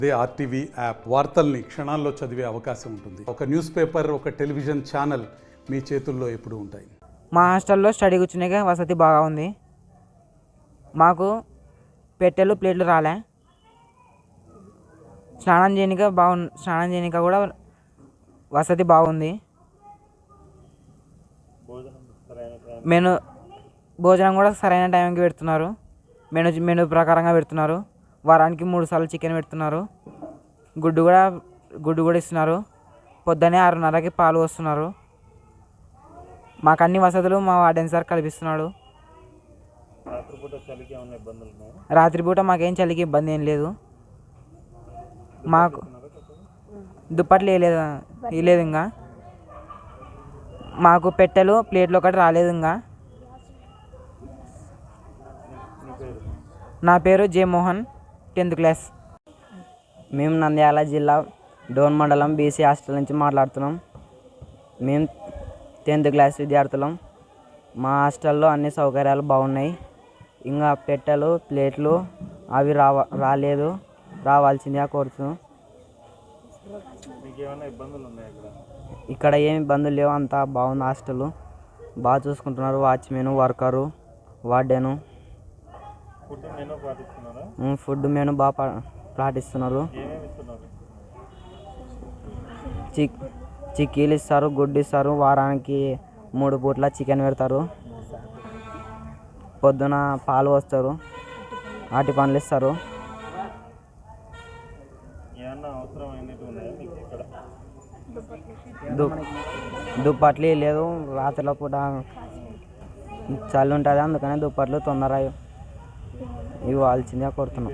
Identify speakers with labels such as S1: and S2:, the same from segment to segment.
S1: అదే RTV app వార్తల్ని క్షణాల్లో చదివే అవకాశం ఉంటుంది. ఒక న్యూస్ పేపర్, ఒక టెలివిజన్ ఛానల్ మీ చేతుల్లో ఎప్పుడూ ఉంటాయి.
S2: మా హాస్టల్లో స్టడీ కూర్చునే వసతి బాగా ఉంది. మాకు పెట్టెలు ప్లేట్లు రాలే. స్నానం చేయనిక కూడా వసతి బాగుంది. భోజనం కూడా సరైన టైంకి పెడుతున్నారు. మెనూ ప్రకారంగా పెడుతున్నారు. వారానికి 3 సార్లు చికెన్ పెడుతున్నారు. గుడ్డు కూడా ఇస్తున్నారు. పొద్దున్నే 6:30కి పాలు వస్తున్నారు. మాకు అన్ని వసతులు మా వార్డెన్ సార్ కల్పిస్తున్నాడు. రాత్రిపూట మాకేం చలికి ఇబ్బంది ఏం లేదు. మాకు దుప్పట్లు వేయలేదు. ఇంకా మాకు పెట్టెలు ప్లేట్లు ఒకటి రాలేదు. ఇంకా నా పేరు జే మోహన్, 10th క్లాస్.
S3: మేము నంద్యాల జిల్లా డోన్ మండలం బీసీ హాస్టల్ నుంచి మాట్లాడుతున్నాం. మేము 10th క్లాస్ విద్యార్థులం. మా హాస్టల్లో అన్ని సౌకర్యాలు బాగున్నాయి. ఇంకా పెట్టెలు ప్లేట్లు అవి రాలేదు, రావాల్సిందిగా కోరుతున్నాం. ఇక్కడ ఏమి ఇబ్బందులు లేవు, అంతా బాగుంది. హాస్టల్ బాగా చూసుకుంటున్నారు. Watchman, worker, warden. Food menu బాగా పాటిస్తున్నారు. చిక్కీలు ఇస్తారు, గుడ్డు ఇస్తారు. వారానికి 3 పూట్ల చికెన్ పెడతారు. పొద్దున పాలు వస్తారు, అరటి పండ్లు ఇస్తారు. దుప్పట్లు లేదు. రాత్రిలో పూట చలి ఉంటుంది, అందుకని దుప్పట్లు తొందరగా ఇవ్వాల్సిందిగా కోరుతున్నాం.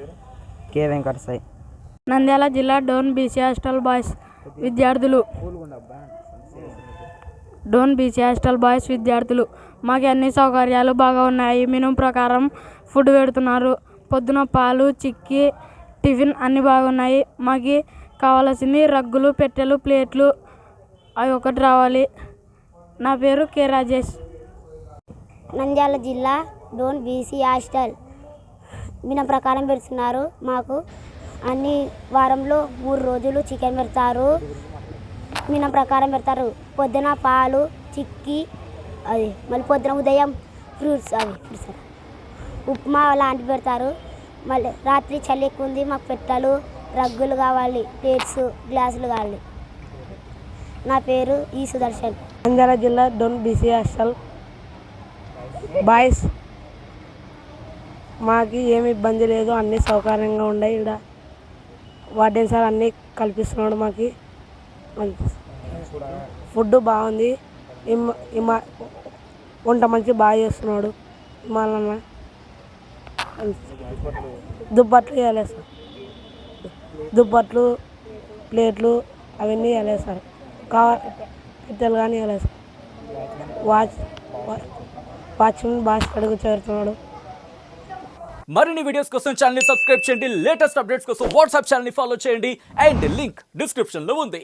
S3: కే వెంకట సాయి,
S4: నంద్యాల జిల్లా డోన్ బీసీ హాస్టల్ బాయ్స్ విద్యార్థులు. మాకు అన్ని సౌకర్యాలు బాగా ఉన్నాయి. మెనూ ప్రకారం ఫుడ్ పెడుతున్నారు. పొద్దున పాలు, చిక్కీ, టిఫిన్ అన్నీ బాగున్నాయి. మాకు కావాల్సింది రగ్గులు, పెట్టెలు, ప్లేట్లు అవి ఒకటి రావాలి. నా పేరు కె రాజేష్.
S5: నంద్యాల జిల్లా డోన్ బీసీ హాస్టల్ మెనూ ప్రకారం పెడుతున్నారు. మాకు అన్ని వారంలో 3 రోజులు చికెన్ పెడతారు. మెనూ ప్రకారం పెడతారు. పొద్దున పాలు, చిక్కీ, అది మళ్ళీ పొద్దున ఉదయం ఫ్రూట్స్ ఉప్మా లాంటివి పెడతారు. మళ్ళీ రాత్రి చలి ఎక్కువ ఉంది, మాకు పెట్టెలు, రగ్గులు కావాలి, ప్లేట్స్, గ్లాసులు కావాలి. నా పేరు ఈ సుదర్శన్.
S4: నంద్యాల జిల్లా డోన్ బీసీ హాస్టల్ బాయ్స్. మాకు ఏమి ఇబ్బంది లేదు, అన్నీ సౌకర్యంగా ఉన్నాయి. ఇక్కడ వార్డెన్ సార్ అన్నీ కల్పిస్తున్నాడు. మాకు ఫుడ్ బాగుంది. వంట మంచి బాగా చేస్తున్నాడు. హిమాలన్న దుప్పట్లు ఇవ్వలేదు సార్. దుప్పట్లు, ప్లేట్లు అవన్నీ ఇవ్వలేదు సార్. పెట్టెలు కానీ ఇవ్వలేదు సార్. వాచ్మెన్ బాగా అడుగు చేరుతున్నాడు.
S6: మరిన్ని వీడియోస్ కోసం ఛానల్ ని సబ్స్క్రైబ్ చేయండి. లేటెస్ట్ అప్డేట్స్ కోసం వాట్సాప్ ఛానల్ ని ఫాలో చేయండి. అండ్ లింక్ డిస్క్రిప్షన్ లో ఉంది.